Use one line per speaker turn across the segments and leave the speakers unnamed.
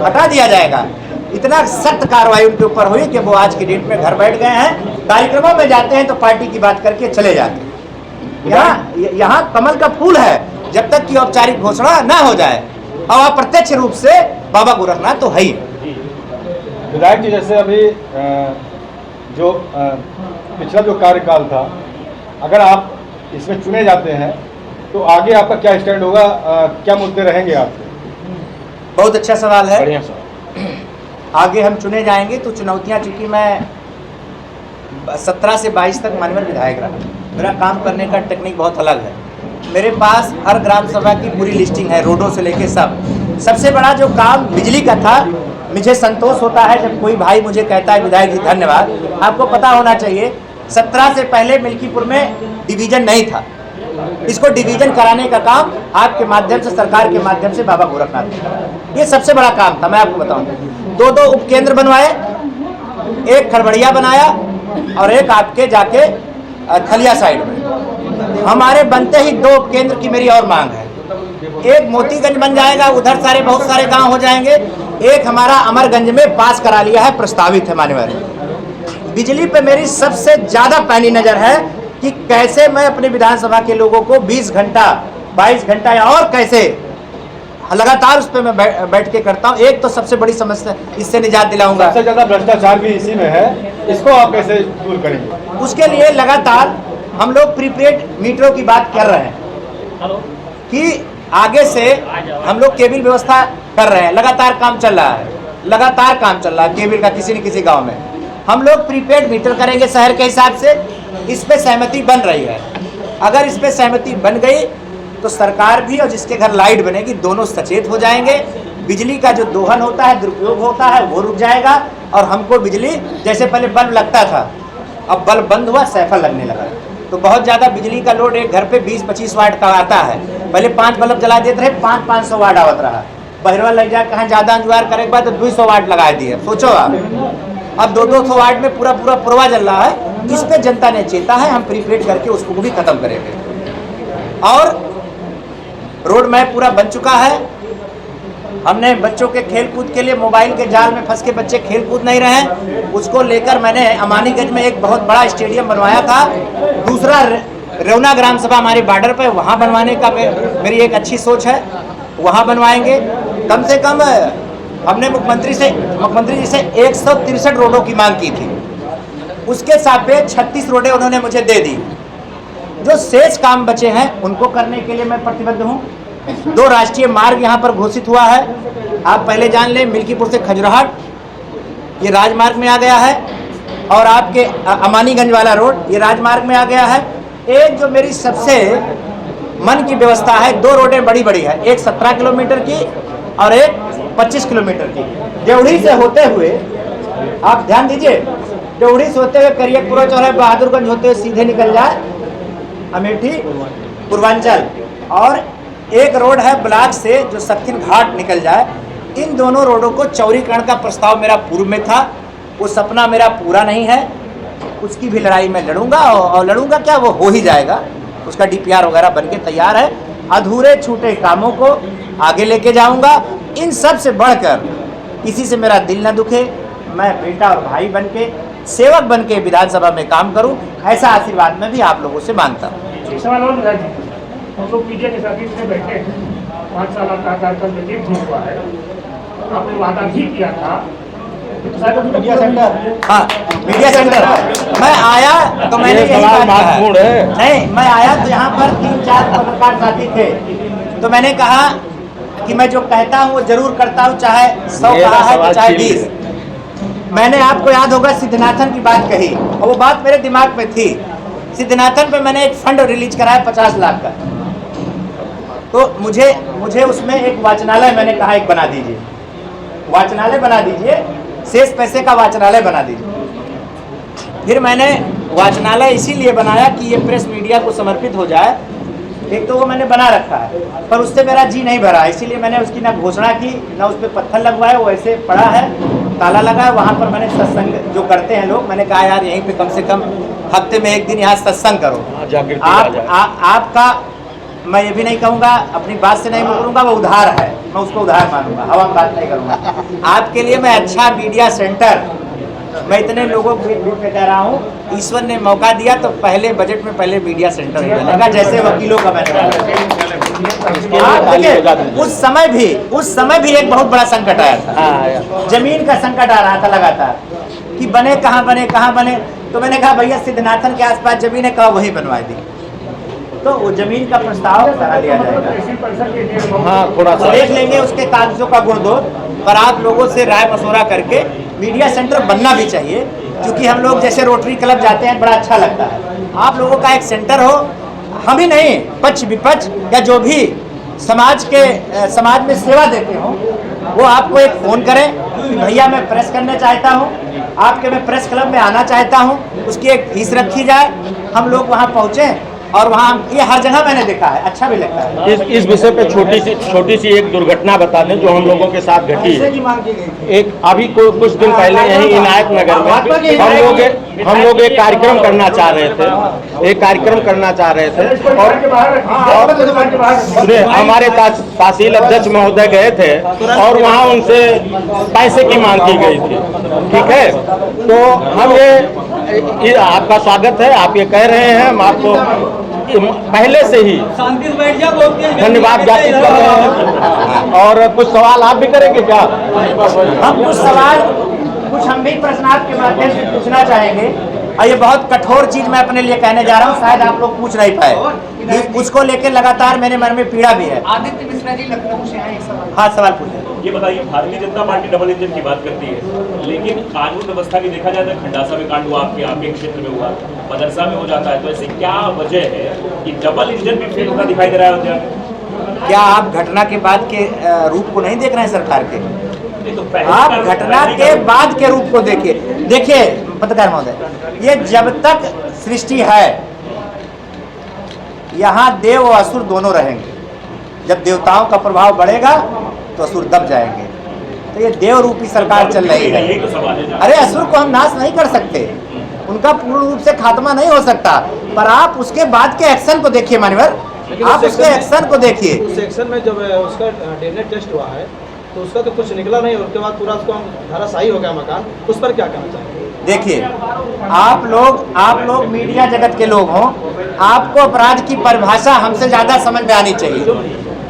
हटा दिया जाएगा। इतना सख्त कार्रवाई उनके ऊपर हुई कि वो आज की डेट में घर बैठ गए हैं। कार्यक्रमों में जाते हैं तो पार्टी की बात करके चले जाते हैं। यहाँ कमल का फूल है जब तक कि औपचारिक घोषणा ना हो जाए, और अप्रत्यक्ष रूप से बाबा गोरखनाथ तो है ही।
विधायक जी, जैसे अभी जो पिछला जो कार्यकाल था, अगर आप इसमें चुने जाते हैं तो आगे आपका क्या स्टैंड होगा, क्या मुद्दे रहेंगे आपके?
बहुत अच्छा सवाल है।
बढ़िया सवाल।
आगे हम चुने जाएंगे तो चुनौतियां, चूंकि मैं 17 से 22 तक माननीय विधायक रहा, मेरा काम करने का टेक्निक बहुत अलग है। मेरे पास हर ग्राम सभा की पूरी लिस्टिंग है, रोडों से लेके सब। सबसे बड़ा जो काम बिजली का था, मुझे संतोष होता है जब कोई भाई मुझे कहता है विधायक जी धन्यवाद। आपको पता होना चाहिए 17 से पहले मिल्कीपुर में डिवीजन नहीं था। इसको डिवीजन कराने का काम आपके माध्यम से, सरकार के माध्यम से बाबा गोरखनाथ ने, ये सबसे बड़ा काम था। मैं आपको बताऊं, 2 उपकेंद्र बनवाए, एक खड़बड़िया बनाया और एक आपके जाके खलिया साइड में। हमारे बनते ही 2 उपकेंद्र की मेरी और मांग है। एक मोतीगंज बन जाएगा, उधर सारे बहुत सारे गांव हो जाएंगे। एक हमारा अमरगंज में पास करा लिया है, प्रस्तावित है मान्यवर। बिजली पे मेरी सबसे ज्यादा पैनी नजर है कि कैसे मैं अपने विधानसभा के लोगों को 20 घंटा 22 घंटा या और कैसे लगातार उस पर मैं बैठ के करता हूँ। एक तो सबसे बड़ी समस्या, इससे निजात दिलाऊंगा।
सबसे ज्यादा भ्रष्टाचार भी इसी में है, इसको आप कैसे दूर करेंगे?
उसके लिए लगातार हम लोग प्रीपेड मीटरों की बात कर रहे हैं कि आगे से हम लोग केबल व्यवस्था कर रहे हैं। लगातार काम चल रहा है, लगातार काम चल रहा है केबल का। किसी न किसी गांव में हम लोग प्रीपेड मीटर करेंगे शहर के हिसाब से। इस पे सहमति बन रही है। अगर इस पे सहमति बन गई तो सरकार भी और जिसके घर लाइट बनेगी, दोनों सचेत हो जाएंगे। बिजली का जो दोहन होता है, दुरुपयोग होता है, वो रुक जाएगा। और हमको बिजली, जैसे पहले बल्ब लगता था, अब बल्ब बंद हुआ, सैफल लगने लगा। तो बहुत ज़्यादा बिजली का लोड एक घर पे 20-25 वाट का आता है। पहले 5 बल्ब जला देते रहे, 500-500 वाट आवत रहा। बहरवा लग जाए, कहाँ ज़्यादा अंजुआर करे के बाद तो 200 वाट लगा दिए। सोचो आप, अब 200 वाट में पूरा पुरवा जल रहा है। इस पे जनता ने चेता है, हम प्रीपेड करके उसको भी खत्म करेंगे। और रोड मैप पूरा बन चुका है। हमने बच्चों के खेल कूद के लिए मोबाइल के जाल में फंस के बच्चे खेल कूद नहीं रहे, उसको लेकर मैंने अमानीगंज में एक बहुत बड़ा स्टेडियम बनवाया था। दूसरा रेवना ग्राम सभा हमारे बॉर्डर पे, वहाँ बनवाने का मेरी एक अच्छी सोच है, वहाँ बनवाएंगे। कम से कम हमने मुख्यमंत्री जी से 163 रोडों की मांग की थी, उसके सापेक्ष 36 रोडें उन्होंने मुझे दे दी। जो शेष काम बचे हैं उनको करने के लिए मैं प्रतिबद्ध हूँ। 2 राष्ट्रीय मार्ग यहाँ पर घोषित हुआ है। आप पहले जान लें, मिल्कीपुर से खजुराहट ये राजमार्ग में आ गया है, और आपके अमानीगंज वाला रोड ये राजमार्ग में आ गया है। एक जो मेरी सबसे मन की व्यवस्था है, 2 रोडें बड़ी है, एक 17 किलोमीटर की और एक 25 किलोमीटर की। देवड़ी से होते हुए, आप ध्यान दीजिए, देवड़ी से होते हुए करियपुरा चौराहे बहादुरगंज होते हुए सीधे निकल जाए अमेठी पूर्वांचल, और एक रोड है ब्लॉक से जो सक्किन घाट निकल जाए। इन दोनों रोडों को चौड़ीकरण का प्रस्ताव मेरा पूर्व में था, वो सपना मेरा पूरा नहीं है। उसकी भी लड़ाई मैं लड़ूंगा, और लड़ूंगा क्या, वो हो ही जाएगा। उसका DPR वगैरह बन के तैयार है। अधूरे छूटे कामों को आगे लेके जाऊंगा। इन सब से बढ़कर किसी से मेरा दिल न दुखे, मैं बेटा और भाई बन के, सेवक बन के विधानसभा में काम करूं, ऐसा आशीर्वाद मैं भी आप लोगों से मांगता हूँ।
एक सवाल और विधायक जी, हम लोग मीडिया के साथ इसमें बैठे हैं, 5 साल का कार्यकाल व्यतीत हुआ है, आपने वादा भी किया था मीडिया सेंटर।
हाँ, मीडिया सेंटर मैं आया तो मैंने यही बात कहा। नहीं, मैं आया तो यहाँ पर 3-4 पत्रकार साथी थे, तो मैंने कहा कि मैं जो कहता हूँ वो जरूर करता हूँ, चाहे 100 कहा है तो चाहे 20। मैंने, आपको याद होगा, सिद्धनाथन की बात कही, और वो बात मेरे दिमाग में थी। सिद्धनाथन पे मैंने एक फंड रिलीज कराया 50 लाख का। तो मुझे उसमें एक वाचनालय, मैंने कहा एक बना दीजिए, वाचनालय बना दीजिए, शेष पैसे का वाचनालय बना दीजिए। फिर मैंने वाचनालय इसीलिए बनाया कि ये प्रेस मीडिया को समर्पित हो जाए। एक तो वो मैंने बना रखा है, पर उससे मेरा जी नहीं भरा, इसीलिए मैंने उसकी ना घोषणा की, ना उस पर पत्थर लगवाए, वो ऐसे पड़ा है, ताला लगा है। वहाँ पर मैंने सत्संग जो करते हैं लोग, मैंने कहा यार यहीं पे कम से कम हफ्ते में 1 दिन यहाँ सत्संग करो। आपका मैं ये भी नहीं कहूँगा, अपनी बात से नहीं मुकरूंगा, वो उधार है, मैं उसको उधार मानूंगा, हवा में बात नहीं करूँगा। आपके लिए मैं अच्छा मीडिया सेंटर, मैं इतने लोगों को बीच में कह रहा हूँ, ईश्वर ने मौका दिया तो पहले बजट में पहले मीडिया सेंटर ही बनेगा, जैसे वकीलों का मैंने। आप देखिए उस समय भी एक बहुत बड़ा संकट आया था, जमीन का संकट आ रहा था लगातार कि बने कहाँ बने, तो मैंने कहा भैया सिद्धनाथन के आसपास जमीन है, कहा वही बनवा दी, तो वो जमीन का प्रस्ताव करा लिया जाएगा।
हाँ, थोड़ा सा
देख लेंगे उसके कागजों का गुणदोष, पर आप लोगों से राय मशवरा करके मीडिया सेंटर बनना भी चाहिए, क्योंकि हम लोग जैसे रोटरी क्लब जाते हैं बड़ा अच्छा लगता है, आप लोगों का एक सेंटर हो, हम ही नहीं पक्ष विपक्ष या जो भी समाज में सेवा देते हो, वो आपको एक फ़ोन करें कि भैया मैं प्रेस करना चाहता हूँ, आपके मैं प्रेस क्लब में आना चाहता हूँ, उसकी एक फीस रखी जाए, हम लोग वहाँ पहुँचें, और वहाँ ये हर जगह मैंने देखा है, अच्छा भी लगता है।
इस विषय पे छोटी सी एक दुर्घटना बता दें जो हम लोगों के साथ घटी है। एक अभी कुछ दिन पहले यहीं इनायत नगर में हम लोग एक कार्यक्रम करना चाह रहे थे, और हमारे तहसील अध्यक्ष महोदय गए थे और वहाँ उनसे पैसे की मांग की गई थी, ठीक है। तो हम ये आपका स्वागत है, आप ये कह रहे हैं, हम आपको पहले से ही धन्यवाद ज्ञापित कर रहे हैं। और कुछ सवाल आप भी करेंगे क्या?
हम कुछ हम भी प्रश्न आपके माध्यम से पूछना चाहेंगे, और ये बहुत कठोर चीज मैं अपने लिए कहने जा रहा हूँ, शायद आप लोग पूछ नहीं पाए, उसको लेकर लगातार मेरे मन में पीड़ा भी है।
आदित्य मिश्रा जी लखनऊ से आए,
हाँ, सवाल पूछे।
ये बताइए, Bharatiya Janata party double engine की बात करती है, लेकिन कानून व्यवस्था की देखा जाए तो खंडासा में कांड हुआ, आपके क्षेत्र में हुआ, मदरसा में हो जाता है, तो ऐसी क्या वजह है कि डबल इंजन भी फेल होता दिखाई दे रहा है?
क्या आप घटना के बाद के रूप को नहीं देख रहे हैं सरकार के?
तो
आप घटना के बाद के रूप को देखिए पत्रकार महोदय, ये जब तक सृष्टि है यहाँ देव और असुर दोनों रहेंगे, जब देवताओं का प्रभाव बढ़ेगा तो असुर दब जाएंगे, तो ये देव रूपी सरकार चल रही है। अरे असुर को हम नाश नहीं कर सकते, उनका पूर्ण रूप से खात्मा नहीं हो सकता, पर आप उसके बाद के एक्शन को देखिए मान्यवर, आप उसके एक्शन को देखिए।
उस सेक्शन में जब उसका डीएनए टेस्ट हुआ है तो उसका तो कुछ निकला नहीं, उसके बाद पूरा उसको धराशायी हो गया मकान, उस पर क्या कहना चाहेंगे?
देखिए आप लोग मीडिया जगत के लोग हों, आपको अपराध की परिभाषा हमसे ज्यादा समझ में आनी चाहिए।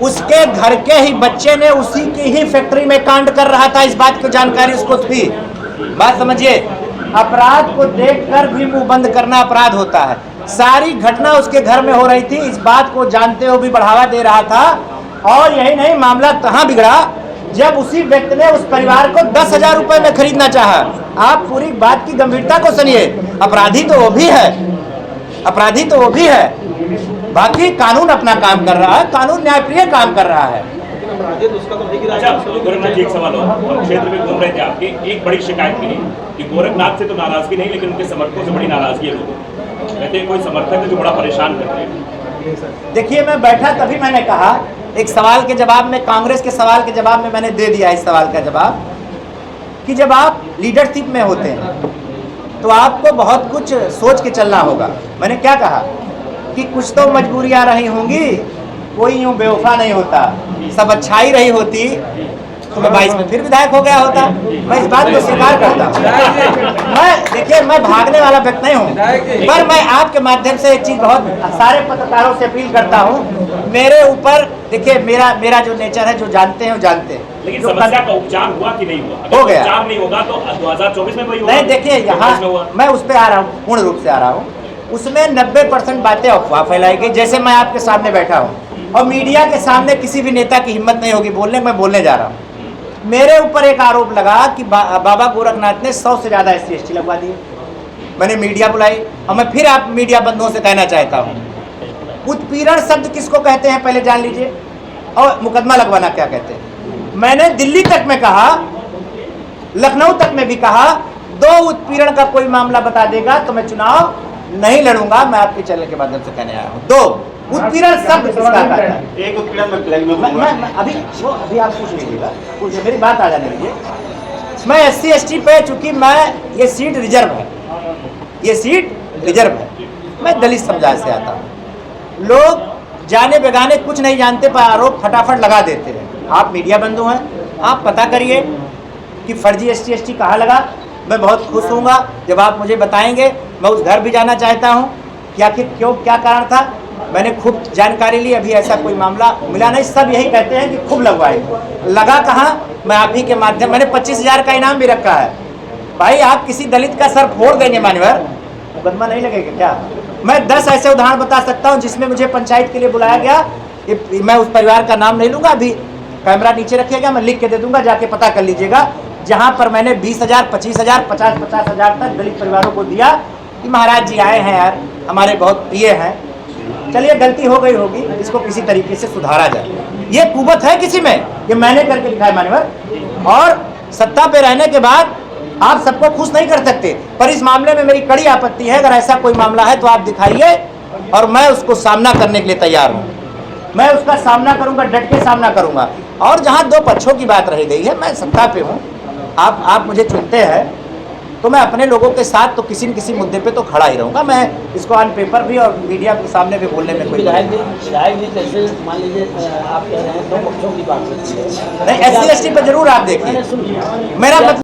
उसके घर के ही बच्चे ने उसी की ही फैक्ट्री में कांड कर रहा था, इस बात की जानकारी उसको थी। बात समझिए, अपराध को देखकर भी मुंह बंद करना अपराध होता है। सारी घटना उसके घर में हो रही थी, इस बात को जानते हुए भी बढ़ावा दे रहा था, और यही नहीं, मामला कहाँ बिगड़ा जब उसी व्यक्ति ने उस परिवार को 10,000 रुपए में खरीदना चाहा। आप पूरी बात की गंभीरता को सुनिए, अपराधी तो वो भी है, बाकी कानून अपना काम कर रहा है, कानून न्यायप्रिय काम कर रहा है।
अच्छा, गोरखनाथ जी, एक सवाल और, हम क्षेत्र में घूम रहे थे, आपके एक बड़ी शिकायत मिली कि गोरखनाथ से तो नाराजगी नहीं, लेकिन उनके समर्थकों से बड़ी नाराजगी है लोगों, कहते हैं कोई समर्थक है जो बड़ा परेशान करते हैं।
देखिए, मैं बैठा तभी मैंने कहा, एक सवाल के जवाब में, कांग्रेस के सवाल के जवाब में मैंने दे दिया इस सवाल का जवाब, कि जब आप लीडरशिप में होते हैं तो आपको बहुत कुछ सोच के चलना होगा। मैंने क्या कहा कि कुछ तो मजबूरियां रही होंगी, कोई यूं बेवफा नहीं होता, सब अच्छाई रही होती तो मैं 22 में फिर विधायक हो गया होता। मैं इस बात को स्वीकार करता हूँ। देखिए, मैं भागने वाला व्यक्ति नहीं हूँ, पर मैं आपके माध्यम से एक चीज बहुत सारे पत्रकारों से अपील करता हूँ, मेरे ऊपर देखिए, मेरा जो नेचर है, जो जानते हैं वो जानते हैं।
लेकिन समस्या का उपचार हुआ कि नहीं हुआ?
हो गया।
उपचार नहीं होगा तो 2024 में वही होगा।
नहीं, देखिए, यहाँ मैं उस पर आ रहा हूँ, पूर्ण रूप से आ रहा हूँ। उसमें 90% बातें अफवाह फैलाई गई, जैसे मैं आपके सामने बैठा हूँ और मीडिया के सामने किसी भी नेता की हिम्मत नहीं होगी बोलने, मैं बोलने जा रहा हूँ। मेरे ऊपर एक आरोप लगा कि बाबा गोरखनाथ ने 100 से ज्यादा SC/ST लगवा दिए। मैंने मीडिया बुलाई, और मैं फिर आप मीडिया बंधुओं से कहना चाहता हूँ, उत्पीड़न शब्द किसको कहते हैं पहले जान लीजिए, और मुकदमा लगवाना क्या कहते हैं। मैंने दिल्ली तक में कहा, लखनऊ तक में भी कहा, 2 उत्पीड़न का कोई मामला बता देगा तो मैं चुनाव नहीं लड़ूंगा। मैं आपके चैनल के माध्यम से कहने आया हूँ, 2 उत्पीड़न शब्द किसका कहता है?
एक उत्पीड़न में
अभी आप पूछ लीजिएगा, मेरी बात आ जाने दीजिए। मैं SC/ST पे, चूंकि ये सीट रिजर्व है, मैं दलित समुदाय से आता हूँ। लोग जाने बेगाने कुछ नहीं जानते पर आरोप फटाफट लगा देते हैं। आप मीडिया बंधु हैं, आप पता करिए कि फर्जी ST कहाँ लगा। मैं बहुत खुश हूँगा जब आप मुझे बताएंगे। मैं उस घर भी जाना चाहता हूँ कि आखिर क्यों, क्या कारण था। मैंने खूब जानकारी ली, अभी ऐसा कोई मामला मिला नहीं। सब यही कहते हैं कि खूब लगवाए, लगा कहाँ। मैं आप ही के माध्यम, मैंने 25,000 का इनाम भी रखा है। भाई आप किसी दलित का सर फोड़ देंगे मान्यवर, मुकदमा नहीं लगेगा क्या। मैं 10 ऐसे उदाहरण बता सकता हूँ जिसमें मुझे पंचायत के लिए बुलाया गया। मैं उस परिवार का नाम नहीं लूँगा, अभी कैमरा नीचे रखिएगा, मैं लिख के दे दूँगा, जाके पता कर लीजिएगा। जहाँ पर मैंने 20,000, 25,000, 50,000 तक दलित परिवारों को दिया कि महाराज जी आए हैं यार, हमारे बहुत प्रिय हैं, चलिए गलती हो गई होगी, इसको किसी तरीके से सुधारा जाए। ये कुवत है किसी में, ये मैंने करके दिखाया मान्यवर। और सत्ता पे रहने के बाद आप सबको खुश नहीं कर सकते, पर इस मामले में मेरी कड़ी आपत्ति है। अगर ऐसा कोई मामला है तो आप दिखाइए और मैं उसको सामना करने के लिए तैयार हूँ। मैं उसका सामना करूँगा, डट के सामना करूँगा। और जहाँ दो पक्षों की बात रह गई है, मैं सत्ता पे हूँ, आप मुझे चुनते हैं तो मैं अपने लोगों के साथ तो किसी न किसी मुद्दे पे तो खड़ा ही रहूँगा। मैं इसको ऑन पेपर भी और मीडिया के सामने भी बोलने में कोई
विधायक जी जैसे मान लीजिए आप कह रहे हैं दो पक्षों की बात होती है,
नहीं, SC ST पे जरूर आप देखिए। मेरा मतलब